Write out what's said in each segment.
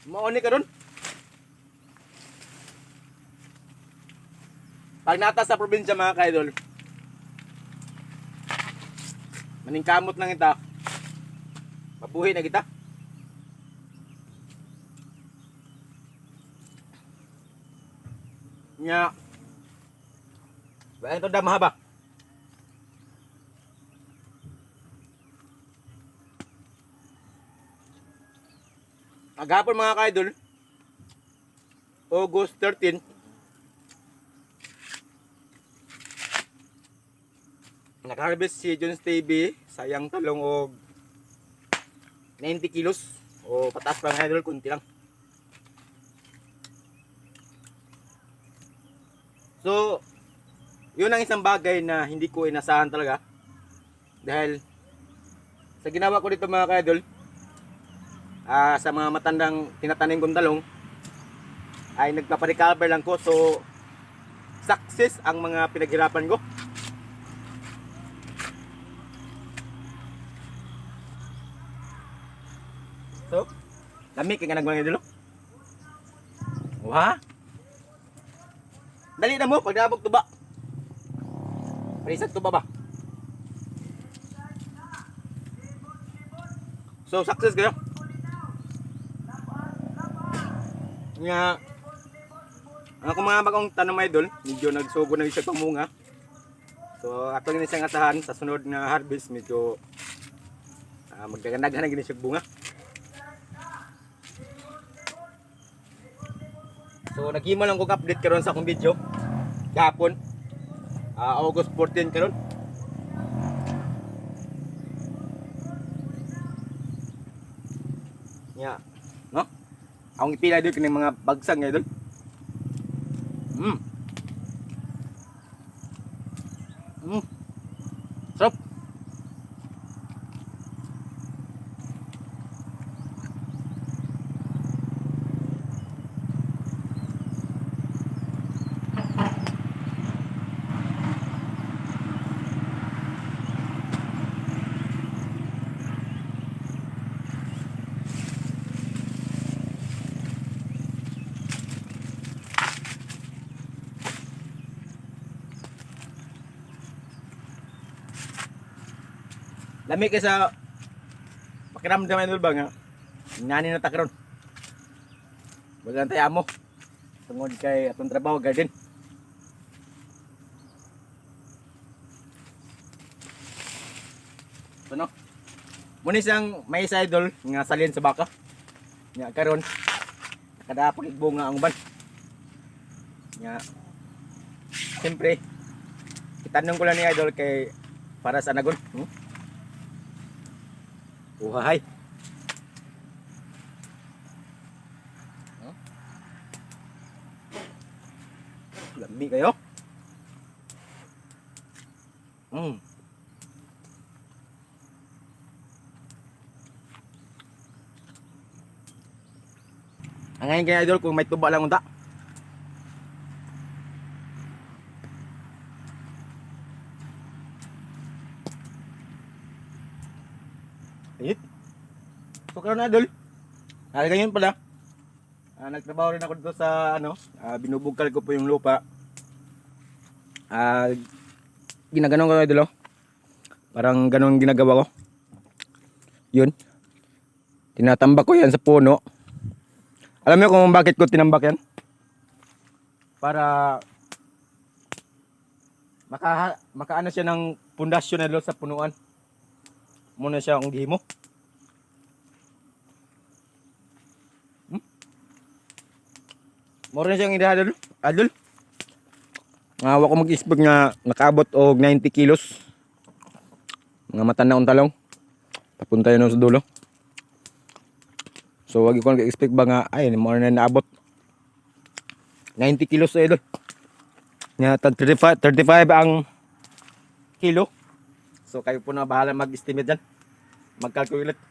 Mauni ka ron. Pag nata sa probinsya mga kaidol, maningkamot lang kita. Mabuhi na kita. Nya. Bayan to da mahaba. Agapon mga kaidol, August 13, nag-harvest si Jones TV sayang talong og 90 kilos o pataas pa mga idol, kunti lang. So, yun ang isang bagay na hindi ko inasahan talaga. Dahil sa ginawa ko dito mga kaidol, sa mga matandang tinatanim kong talong, ay nagpaparecover lang ko. So, success ang mga pinaghirapan ko. So, lami kaya nga nagmang idolo. Wah! Dali na mo, pag nabog tuba. Parisag tuba ba? So, success kayo. Nga, ang akong mga bagong tanong idol, medyo nagsugo na isang pamunga. So, ato rin isang asahan sa sunod na harvest, medyo magdagandagan na ginisig bunga. So, naghimo lang kong update karon sa akong video. Kahapon, August 14 karon. Nya, no? Akong ipila dito kining mga bagsang idol. Sarap. Lami kay sa pakiramdam idol ba nga. Ngani na ta karon. Bagan tay amo. Tungod kay atong trabaho garden. Ano? Muna isang may isa idol nga salin sa baka. Nya karon nakadapag bunga ang uban. Nya siyempre itanong ko lang ni idol kay para sa nagon. Uhahay. Lami kayo. Ang ngayon kaya idol kung may tuba lang unta. Ayun. So karon idol. Ganyan pala. Nagtrabaho rin ako dito sa binubugkal ko po yung lupa. Ginaganon ko idol. Parang ganon ginagawa ko. Yun. Tinatambak ko yan sa puno. Alam niyo kung bakit ko tinambak yan? Para makaano siya ng pundasyon na sa punuan. Muna siya ang gihimo. Mura na siyang idahadol. Adol. Wako mag-isbag nga nakaabot og 90 kilos. Mga matanda kong talong. Papunta yun sa dulo. So wag ko nag-expect ba nga ay mura na naabot 90 kilos idol. Nga tag 35 ang kilo. So kayo po na bahala mag-estimate dyan. Mag-calculate.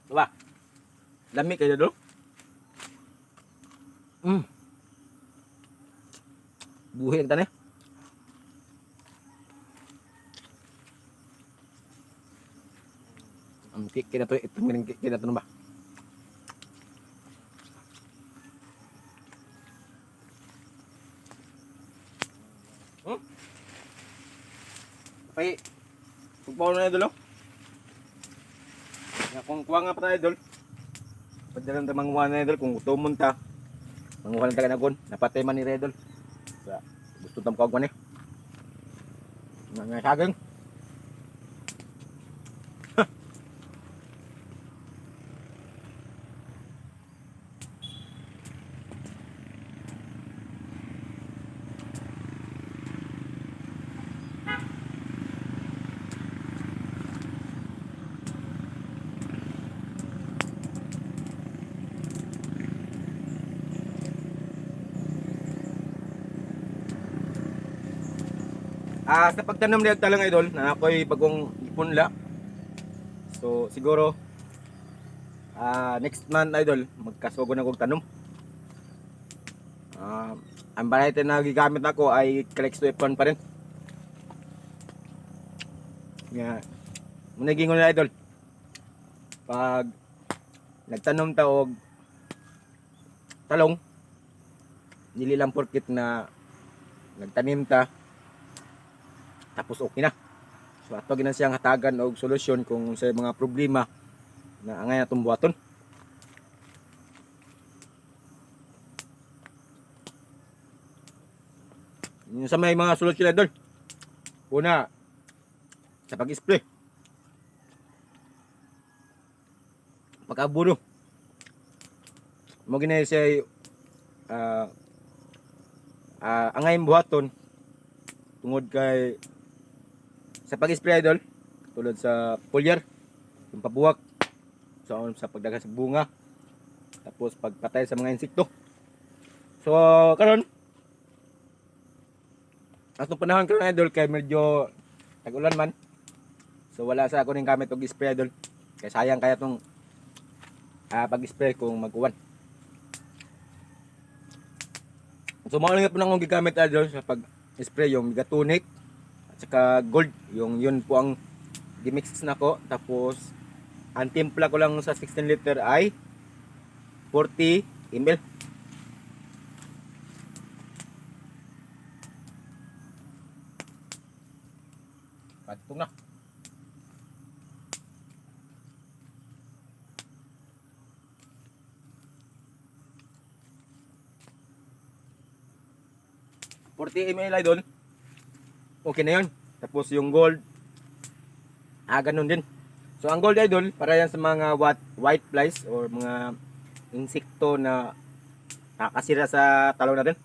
Diba? Lami kayo do. Buhi ang tanay. Kina to ito kina to ba? Pay pagbaw na idol. Ya kung kuha nga pa tayo idol. Padalan ta manguha na idol kung utomon ta. Manguha lang ta kanagon, napatay man ni idol. Sa gusto tam kawag man eh. Nga saging. Sa pagtanom nila talang idol na ako'y bagong ipunla. So siguro next month idol magkasugo na kong tanom. Ang variety na gigamit ako ay Calex 2F1 pa rin. Nga muna gingon na idol. Pag nagtanom ta og talong dili lang porket na nagtanim ta tapos okay na. So ato ginan siyang hatagan og solusyon kung sa mga problema na angay natong buhaton. Yun sa may mga solusyon doon. Una, sa pag-spray. Pag-abono. Mo ginay siya angay buhaton tungod kay sa pag-spray idol tulad sa foliar yung pabuwak sa pagdagan sa bunga tapos pagpatay sa mga insekto. So karon atong panahon karon idol kay medyo tag-ulan man, so wala sa ako ning gamit og spray idol kay sayang kaya tong pag-spray kung mag-uwan. So mao lang po nang gigamit idol sa pag-spray yung Megatonic at saka Gold, yung yun po ang gimix na ko. Tapos ang timpla ko lang sa 16 liter ay 40 ml. Patong na. ml idol. Okay na yun. Tapos yung Gold ganun din. So ang Gold idol para yan sa mga white flies or mga insekto na nakasira sa talong natin.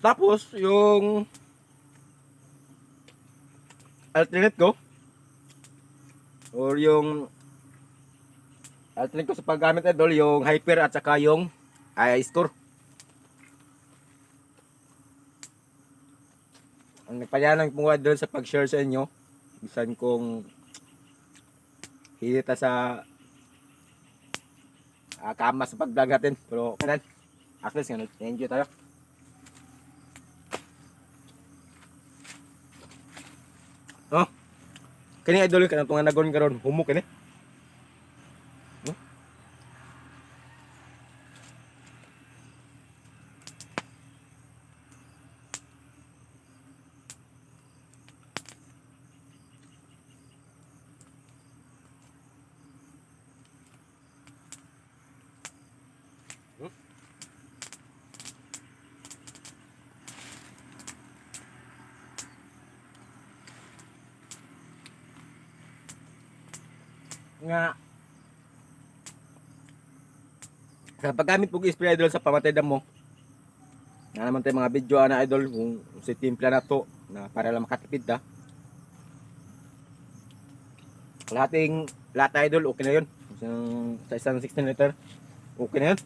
Tapos yung alternate ko or yung alternate ko sa paggamit idol yung Hyper at saka yung score. Ang nagpayanan po doon sa pag-share sa inyo, bisan kong hilita sa kama sa pagdagatin, pero kanan at least nga enjoy tayo. Kani idol ka na itong nagon karon humok ini. Nga sa paggamit po spray idol sa pamatay damo na naman tayo mga video na idol kung si timpla na to na para lang makatipid ta lahating lata idol okay na yun sa isang 16 liter okay na yun.